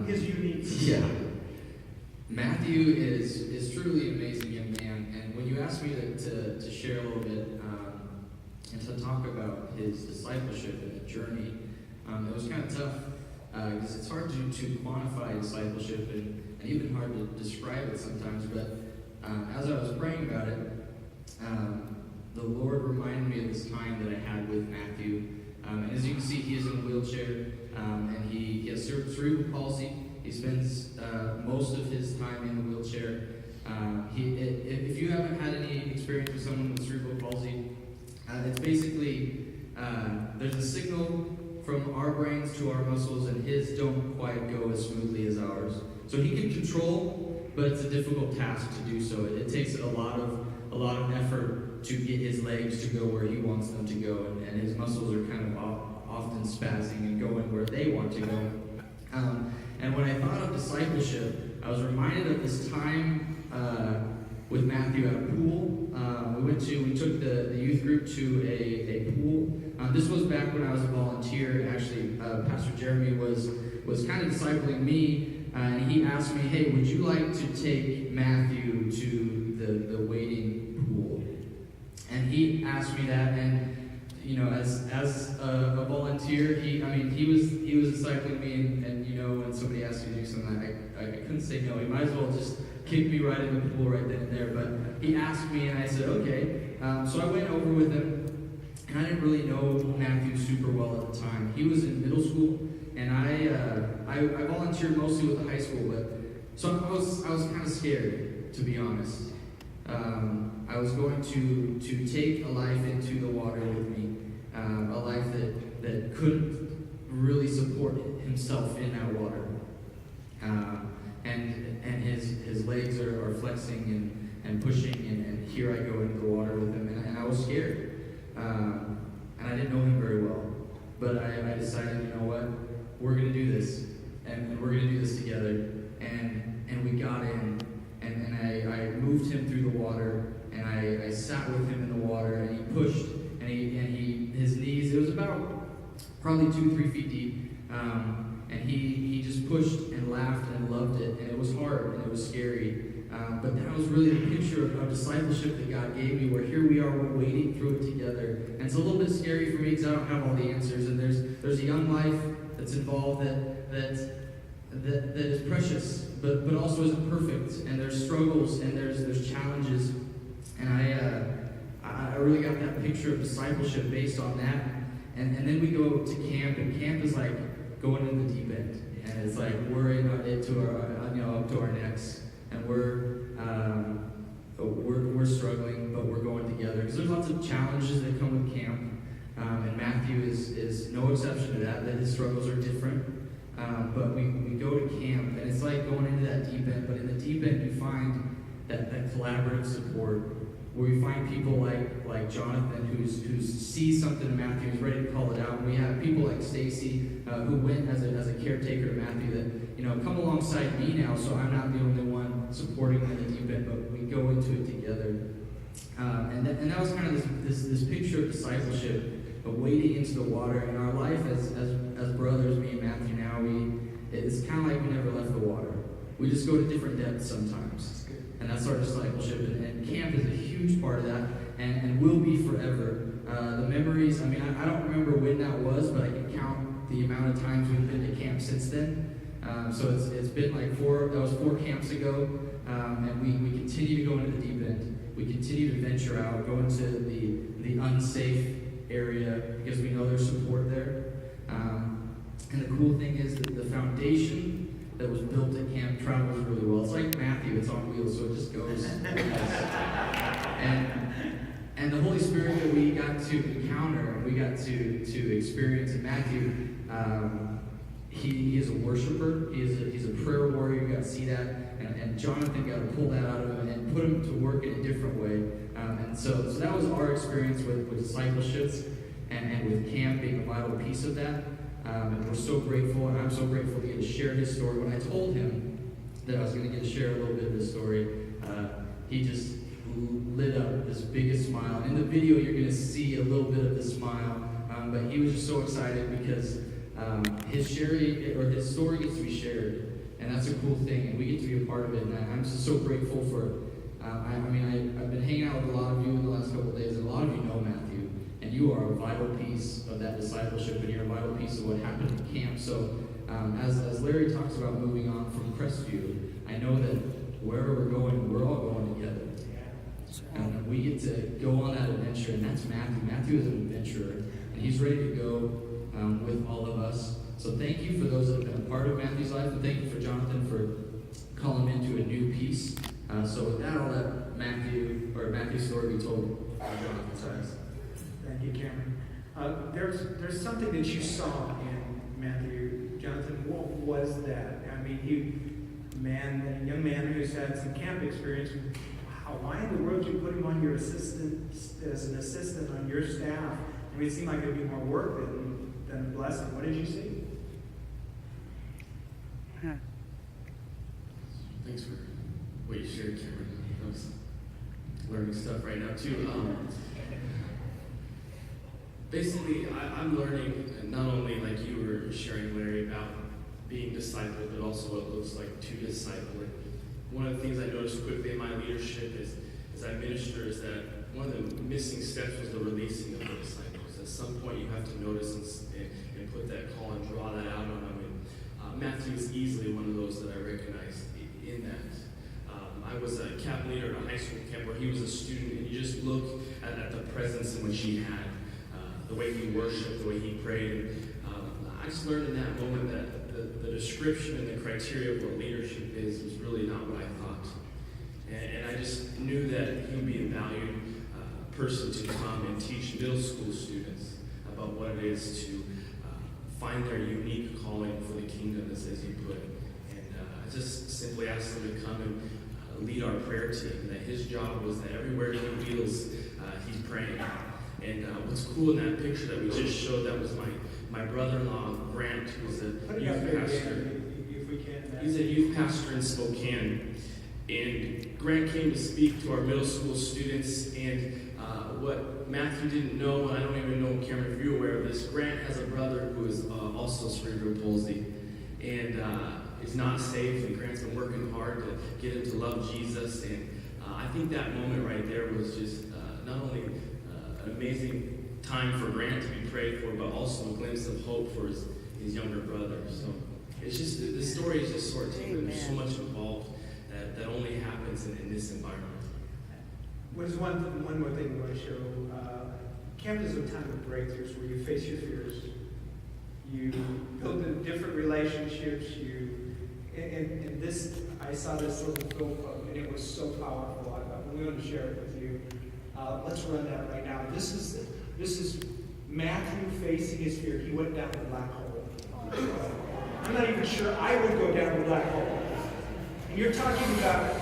His unique. Yeah. Matthew is truly an amazing young man, and when you asked me to share a little bit and to talk about his discipleship and the journey, it was kind of tough because it's hard to quantify discipleship and even hard to describe it sometimes. But as I was praying about it, the Lord reminded me of this time that I had with Matthew. And as you can see, he is in a wheelchair, and he has cerebral palsy. He spends most of his time in the wheelchair. If you haven't had any experience with someone with cerebral palsy, it's basically there's a signal from our brains to our muscles, and his don't quite go as smoothly as ours. So he can control, but it's a difficult task to do so. It takes a lot of effort to get his legs to go where he wants them to go, and his muscles are kind of often spazzing and going where they want to go. And when I thought of discipleship, I was reminded of this time with Matthew at a pool. We took the youth group to a pool. This was back when I was a volunteer. Actually, Pastor Jeremy was kind of discipling me, and he asked me, "Hey, would you like to take Matthew to the wading pool?" And he asked me that, and you know, as a volunteer, he was discipling me, and you know, when somebody asked me to do something, I couldn't say no. He might as well just kick me right in the pool right then and there. But he asked me, and I said okay. So I went over with him, and I didn't really know Matthew super well at the time. He was in middle school, and I volunteered mostly with the high school, but so I was kind of scared, to be honest. I was going to take a life into the water with me, a life that couldn't really support himself in that water, and his legs are flexing and pushing, and here I go into the water with him, and I was scared, and I didn't know him very well, but I decided, you know what, we're gonna do this, and we're gonna do this together, and we got in. And I moved him through the water, and I sat with him in the water, and he pushed, and his knees, it was about probably 2-3 feet deep, and he just pushed and laughed and loved it, and it was hard and it was scary, but that was really the picture of discipleship that God gave me, where here we are, we're wading through it together, and it's a little bit scary for me because I don't have all the answers, and there's a young life that's involved that is precious, but also isn't perfect, and there's struggles and there's challenges, and I really got that picture of discipleship based on that, and then we go to camp, and camp is like going in the deep end, and it's like we're in it to our up to our necks, and we're struggling, but we're going together because there's lots of challenges that come with camp, and Matthew is no exception to that his struggles are different. But we go to camp, and it's like going into that deep end, but in the deep end you find that collaborative support, where you find people like Jonathan who sees something in Matthew, who's ready to call it out, and we have people like Stacy who went as a caretaker to Matthew that, come alongside me now, so I'm not the only one supporting him in the deep end, but we go into it together. And that was kind of this picture of discipleship, of wading into the water in our life as brothers, me and Matthew now, it's kind of like we never left the water. We just go to different depths sometimes. And that's our discipleship. And camp is a huge part of that, and will be forever. The memories, I don't remember when that was, but I can count the amount of times we've been to camp since then. So it's been like four camps ago, and we continue to go into the deep end. We continue to venture out, go into the unsafe area, because we know there's support there. And the cool thing is that the foundation that was built at camp travels really well. It's like Matthew, it's on wheels, so it just goes. And the Holy Spirit that we got to encounter, and we got to experience in Matthew, he is a worshiper, he's a prayer warrior, you got to see that, and Jonathan got to pull that out of him and put him to work in a different way. And so that was our experience with discipleships, and with camp being a vital piece of that. And we're so grateful, and I'm so grateful to get to share his story. When I told him that I was going to get to share a little bit of his story, he just lit up this biggest smile. In the video, you're going to see a little bit of the smile, but he was just so excited because his story gets to be shared, and that's a cool thing, and we get to be a part of it. And I'm just so grateful for. I've been hanging out with a lot of you in the last couple of days, and a lot of you know Matthew, and you are a vital piece of that discipleship, and you're a vital piece of what happened in camp. So, as Larry talks about moving on from Crestview, I know that wherever we're going, we're all going together. And we get to go on that adventure, and that's Matthew. Matthew is an adventurer, and he's ready to go with all of us. So thank you for those that have been a part of Matthew's life, and thank you for Jonathan for calling him into a new piece. So with that, I'll let Matthew's story be told by Jonathan. Sorry. Thank you, Cameron. There's something that you saw in Matthew. Jonathan, what was that? I mean, a young man who's had some camp experience. Why in the world did you put him on your as an assistant on your staff? I mean, it seemed like it'd be more work than a blessing. What did you see? Thanks for what you shared, Cameron. I was learning stuff right now too. Basically, I'm learning not only like you were sharing, Larry, about being discipled, but also what it looks like to disciple. And one of the things I noticed quickly in my leadership as I minister is that one of the missing steps was the releasing of the disciples. At some point, you have to notice and put that call and draw that out on them. And Matthew is easily one of those that I recognized in that. I was a camp leader at a high school camp where he was a student, and you just look at the presence in which he had, the way he worshiped, the way he prayed. And I just learned in that moment that the description and the criteria of what leadership is was really not what I thought. And I just knew that he would be a valued person to come and teach middle school students about what it is to find their unique calling for the kingdom, as he put it. And I just simply asked him to come and lead our prayer team, that his job was that everywhere he wheels, he's praying. And what's cool in that picture that we just showed, that was my brother-in-law, Grant, who's a youth pastor. He's a youth pastor in Spokane. And Grant came to speak to our middle school students, and what Matthew didn't know, and I don't even know, Cameron, if you're aware of this, Grant has a brother who is also cerebral palsy, and is not saved, and Grant's been working hard to get him to love Jesus. And I think that moment right there was just not only an amazing time for Grant to be prayed for, but also a glimpse of hope for his younger brother. So it's just, the story is just sort of taken. There's so much involved that only happens in this environment. There's one more thing we want to show. Camp is a time of breakthroughs where you face your fears. You build different relationships. And this, I saw this little film clip, and it was so powerful. We want to share it with you. Let's run that right now. This is Matthew facing his fear. He went down the black hole. I'm not even sure I would go down the black hole. And you're talking about,